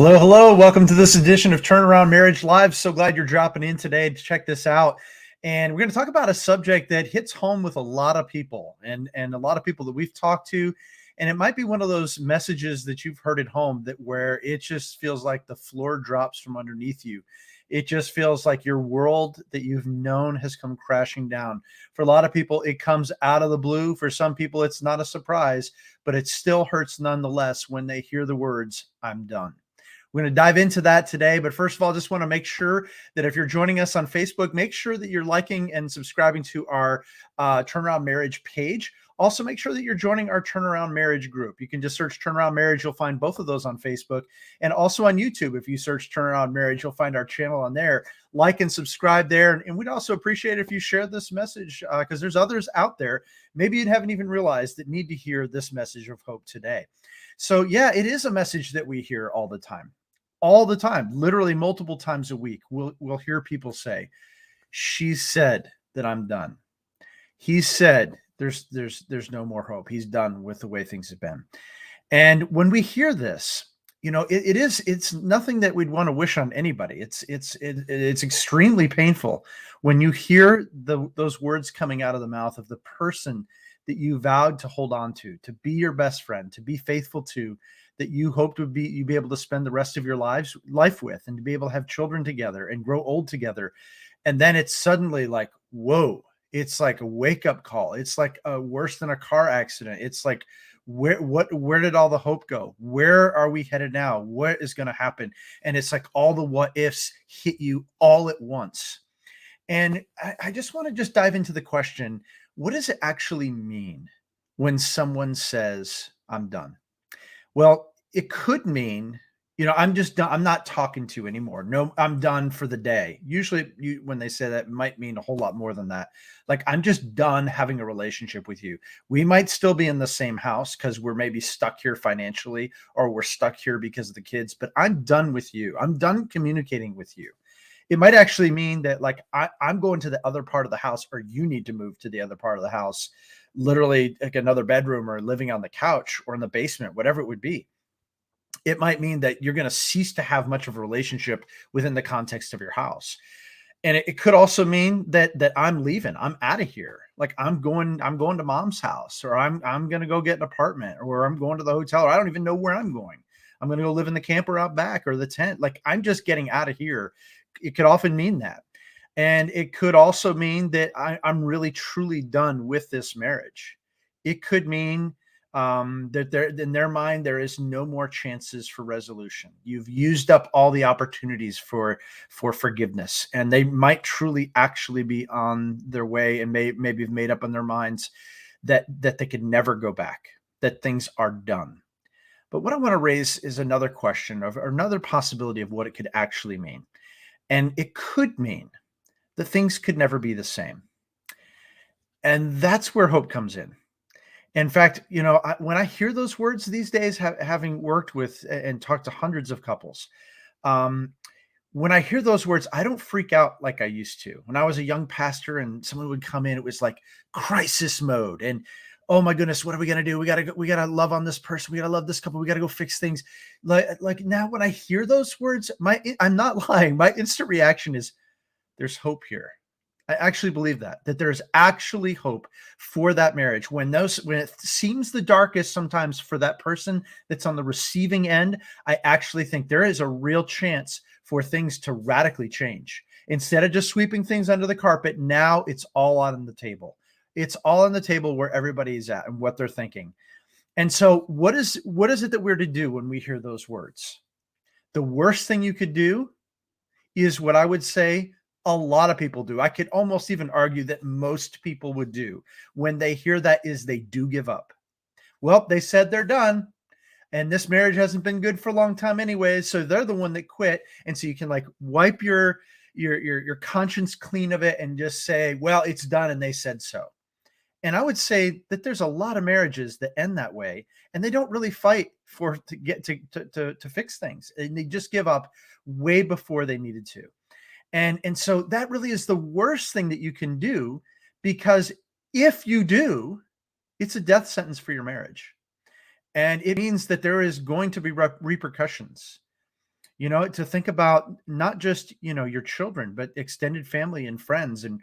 Hello, hello. Welcome to this edition of Turnaround Marriage Live. So glad you're dropping in today to check this out. And we're going to talk about a subject that hits home with a lot of people and a lot of people that we've talked to. And it might be one of those messages that you've heard at home that where it just feels like the floor drops from underneath you. It just feels like your world that you've known has come crashing down. For a lot of people, it comes out of the blue. For some people, it's not a surprise, but it still hurts nonetheless when they hear the words, "I'm done." We're going to dive into that today. But first of all, just want to make sure that if you're joining us on Facebook, make sure that you're liking and subscribing to our Turnaround Marriage page. Also, make sure that you're joining our Turnaround Marriage group. You can just search Turnaround Marriage. You'll find both of those on Facebook and also on YouTube. If you search Turnaround Marriage, you'll find our channel on there. Like and subscribe there. And we'd also appreciate it if you share this message because there's others out there, maybe you haven't even realized, that need to hear this message of hope today. So yeah, it is a message that we hear all the time, literally multiple times a week. We'll hear people say, "She said that I'm done. He said there's no more hope. He's done with the way things have been." And when we hear this, it's nothing that we'd want to wish on anybody. It's extremely painful when you hear those words coming out of the mouth of the person that you vowed to hold on to be your best friend, to be faithful to, that you hoped would be you'd be able to spend the rest of your life with, and to be able to have children together and grow old together. And then it's suddenly like, whoa, it's like a wake-up call. It's like worse than a car accident. It's like, where did all the hope go? Where are we headed now? What is going to happen? And it's like all the what ifs hit you all at once. And I just want to just dive into the question, what does it actually mean when someone says, "I'm done"? Well, it could mean, I'm just done. I'm not talking to you anymore. No, I'm done for the day. Usually when they say that, it might mean a whole lot more than that. Like, I'm just done having a relationship with you. We might still be in the same house because we're maybe stuck here financially, or we're stuck here because of the kids, but I'm done with you. I'm done communicating with you. It might actually mean that, like, I'm going to the other part of the house, or you need to move to the other part of the house, literally like another bedroom, or living on the couch, or in the basement, whatever it would be. It might mean that you're going to cease to have much of a relationship within the context of your house. And it could also mean that I'm leaving. I'm out of here. Like, I'm going to mom's house, or I'm going to go get an apartment, or I'm going to the hotel, or I don't even know where I'm going. I'm going to go live in the camper out back, or the tent. Like, I'm just getting out of here. It could often mean that. And it could also mean that I'm really truly done with this marriage. It could mean that in their mind, there is no more chances for resolution. You've used up all the opportunities for forgiveness, and they might truly actually be on their way, and maybe have made up in their minds that they could never go back, that things are done. But what I want to raise is another question, or another possibility of what it could actually mean. And it could mean that things could never be the same. And that's where hope comes in. In fact, when I hear those words these days, having worked with and talked to hundreds of couples, um, when I hear those words, I don't freak out like I used to. When I was a young pastor and someone would come in, it was like crisis mode. And oh my goodness, what are we gonna do? We gotta love on this person. We gotta love this couple. We gotta go fix things. Like now, when I hear those words, I'm not lying. My instant reaction is, there's hope here. I actually believe that there's actually hope for that marriage. When it seems the darkest sometimes for that person that's on the receiving end, I actually think there is a real chance for things to radically change. Instead of just sweeping things under the carpet, now it's all on the table. It's all on the table where everybody's at and what they're thinking. And so what is it that we're to do when we hear those words? The worst thing you could do is what I would say a lot of people do. I could almost even argue that most people would do when they hear that, is they do give up. Well, they said they're done, and this marriage hasn't been good for a long time anyways, so they're the one that quit. And so you can, like, wipe your conscience clean of it and just say, well, it's done and they said so. And I would say that there's a lot of marriages that end that way, and they don't really fight to get to fix things, and they just give up way before they needed to. And so that really is the worst thing that you can do, because if you do, it's a death sentence for your marriage. And it means that there is going to be repercussions. to think about not just, your children, but extended family and friends, and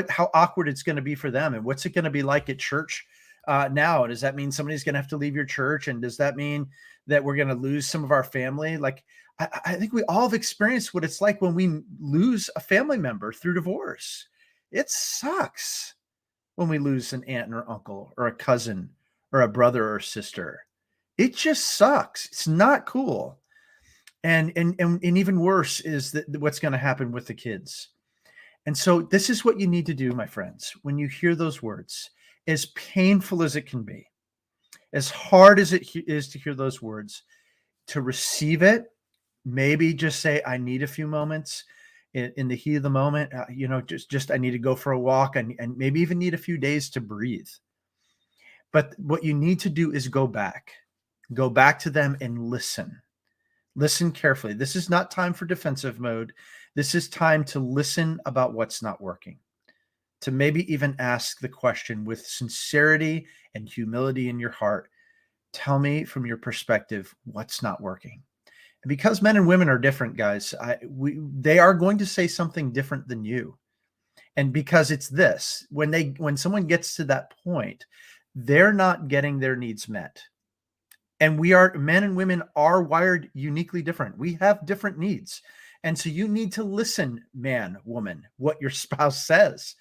how awkward it's going to be for them, and what's it going to be like at church now. Does that mean somebody's going to have to leave your church? And does that mean that we're going to lose some of our family? Like, I think we all have experienced what it's like when we lose a family member through divorce. It sucks when we lose an aunt or uncle or a cousin or a brother or sister. It just sucks. It's not cool. And even worse is that what's going to happen with the kids. And so this is what you need to do, my friends, when you hear those words, as painful as it can be, as hard as it is to hear those words, to receive it. Maybe just say, I need a few moments in the heat of the moment. Just I need to go for a walk, and maybe even need a few days to breathe. But what you need to do is go back to them and listen. Listen carefully. This is not time for defensive mode. This is time to listen about what's not working, to maybe even ask the question with sincerity and humility in your heart. Tell me from your perspective, what's not working? And because men and women are different, guys, they are going to say something different than you. And because it's this, when someone gets to that point, they're not getting their needs met. And men and women are wired uniquely different. We have different needs. And so you need to listen, man, woman, what your spouse says.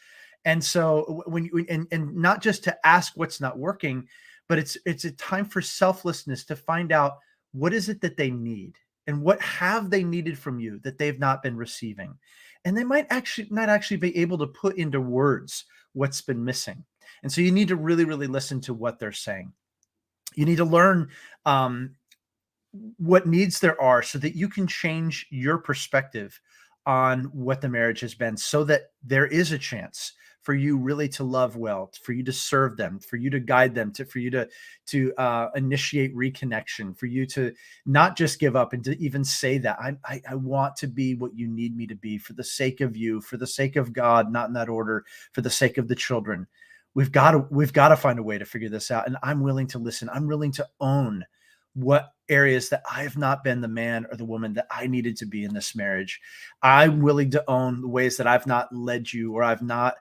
And so and not just to ask what's not working, but it's a time for selflessness, to find out what is it that they need, and what have they needed from you that they've not been receiving. And they might not actually be able to put into words what's been missing. And so you need to really, really listen to what they're saying. You need to learn what needs there are, so that you can change your perspective on what the marriage has been, so that there is a chance for you really to love well, for you to serve them, for you to guide them, for you to initiate reconnection, for you to not just give up, and to even say that I want to be what you need me to be, for the sake of you, for the sake of God, not in that order, for the sake of the children. We've got to find a way to figure this out. And I'm willing to listen. I'm willing to own what areas that I have not been the man or the woman that I needed to be in this marriage. I'm willing to own the ways that I've not led you, or I've not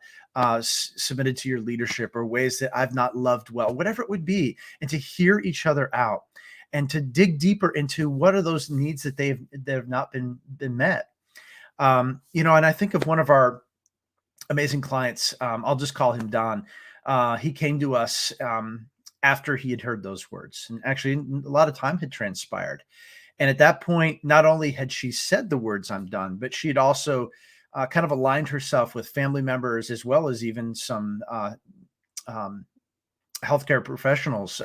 submitted to your leadership, or ways that I've not loved well, whatever it would be, and to hear each other out, and to dig deeper into what are those needs that have not been met. And I think of one of our amazing clients. I'll just call him Don. He came to us after he had heard those words, and actually a lot of time had transpired. And at that point, not only had she said the words, I'm done, but she had also kind of aligned herself with family members, as well as even some healthcare professionals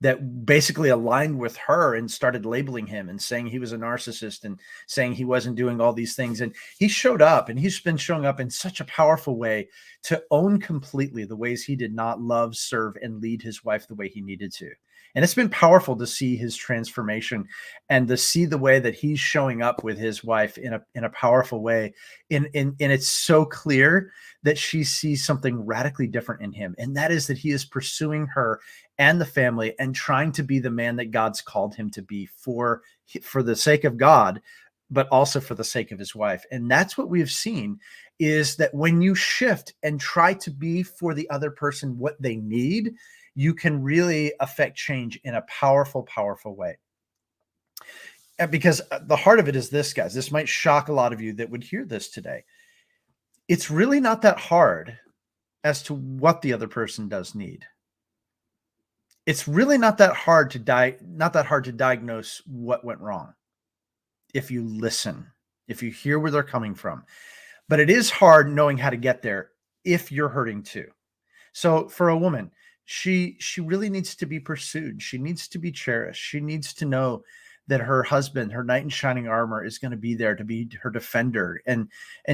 that basically aligned with her and started labeling him and saying he was a narcissist, and saying he wasn't doing all these things. And he showed up, and he's been showing up in such a powerful way to own completely the ways he did not love, serve, and lead his wife the way he needed to. And it's been powerful to see his transformation, and to see the way that he's showing up with his wife in a powerful way. And it's so clear that she sees something radically different in him. And that is that he is pursuing her and the family, and trying to be the man that God's called him to be, for the sake of God, but also for the sake of his wife. And that's what we've seen, is that when you shift and try to be for the other person what they need, you can really affect change in a powerful, powerful way. And because the heart of it is this, guys, this might shock a lot of you that would hear this today. It's really not that hard as to what the other person does need. It's really not that hard to diagnose what went wrong, if you listen, if you hear where they're coming from. But it is hard knowing how to get there if you're hurting too. So for a woman, she really needs to be pursued. She needs to be cherished. She needs to know that her husband, her knight in shining armor, is going to be there to be her defender and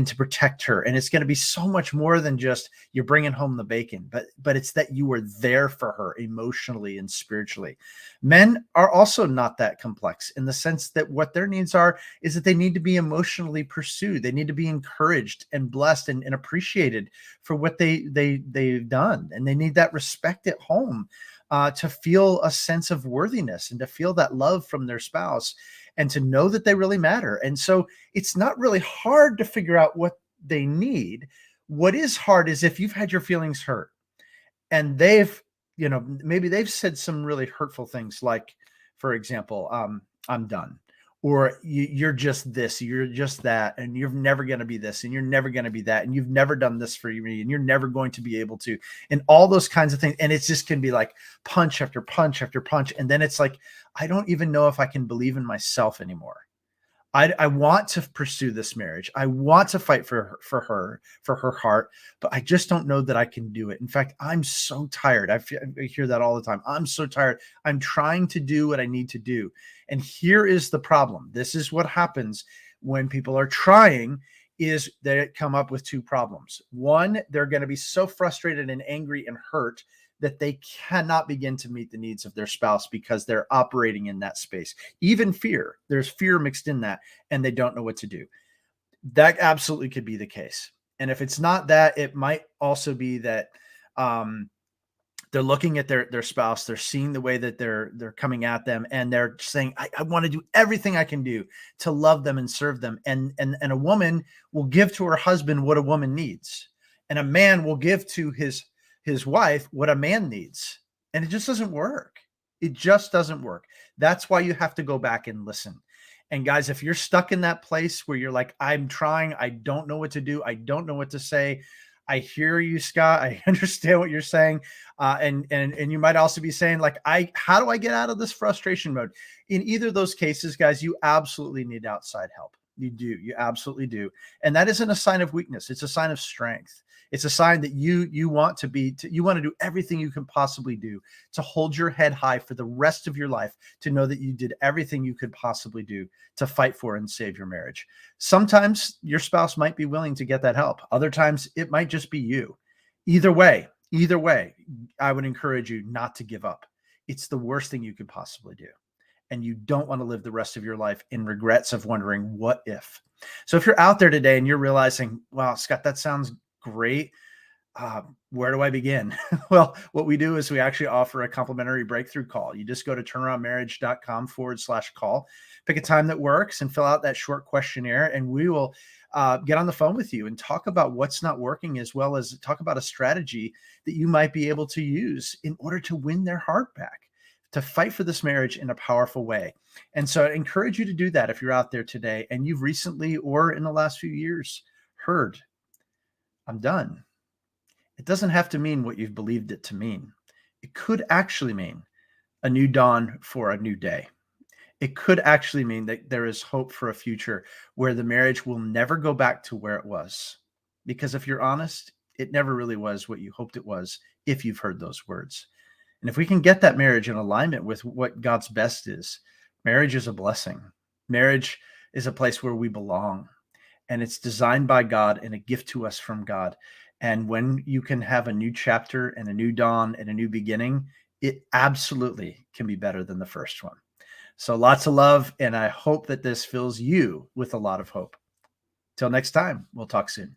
to protect her. And it's going to be so much more than just you're bringing home the bacon, but it's that you are there for her emotionally and spiritually. Men are also not that complex, in the sense that what their needs are is that they need to be emotionally pursued. They need to be encouraged and blessed and appreciated for what they've done. And they need that respect at home. To feel a sense of worthiness, and to feel that love from their spouse. and to know that they really matter. And so it's not really hard to figure out what they need. What is hard is if you've had your feelings hurt and they've, maybe they've said some really hurtful things, like, for example, I'm done, or you're just this, you're just that, and you're never going to be this, and you're never going to be that, and you've never done this for me, and you're never going to be able to, and all those kinds of things. And it just can be like punch after punch after punch. And then it's like, I don't even know if I can believe in myself anymore. I want to pursue this marriage. I want to fight for her heart, but I just don't know that I can do it. In fact, I'm so tired. I hear that all the time. I'm so tired. I'm trying to do what I need to do. And here is the problem. This is what happens when people are trying, is they come up with two problems. One, they're going to be so frustrated and angry and hurt that they cannot begin to meet the needs of their spouse because they're operating in that space. Even fear, there's fear mixed in that, and they don't know what to do. That absolutely could be the case. And if it's not that, it might also be that they're looking at their spouse, they're seeing the way that they're coming at them, and they're saying, I want to do everything I can do to love them and serve them. And a woman will give to her husband what a woman needs, and a man will give to his wife what a man needs. And it just doesn't work. It just doesn't work. That's why you have to go back and listen. And guys, if you're stuck in that place where you're like, I'm trying, I don't know what to do, I don't know what to say, I hear you, Scott. I understand what you're saying. And you might also be saying, like, how do I get out of this frustration mode? In either of those cases, guys, you absolutely need outside help. You do. You absolutely do. And that isn't a sign of weakness. It's a sign of strength. It's a sign that you want to do everything you can possibly do to hold your head high for the rest of your life, to know that you did everything you could possibly do to fight for and save your marriage. Sometimes your spouse might be willing to get that help. Other times it might just be you. Either way, I would encourage you not to give up. It's the worst thing you could possibly do. And you don't want to live the rest of your life in regrets of wondering, what if? So if you're out there today and you're realizing, wow, Scott, that sounds great. Where do I begin? Well, what we do is we actually offer a complimentary breakthrough call. You just go to turnaroundmarriage.com/call, pick a time that works, and fill out that short questionnaire. And we will get on the phone with you and talk about what's not working, as well as talk about a strategy that you might be able to use in order to win their heart back, to fight for this marriage in a powerful way. And so I encourage you to do that if you're out there today and you've recently or in the last few years heard, I'm done. It doesn't have to mean what you've believed it to mean. It could actually mean a new dawn for a new day. It could actually mean that there is hope for a future where the marriage will never go back to where it was. Because if you're honest, it never really was what you hoped it was, if you've heard those words. And if we can get that marriage in alignment with what God's best is, marriage is a blessing. Marriage is a place where we belong, and it's designed by God and a gift to us from God. And when you can have a new chapter and a new dawn and a new beginning, it absolutely can be better than the first one. So lots of love, and I hope that this fills you with a lot of hope. Till next time, we'll talk soon.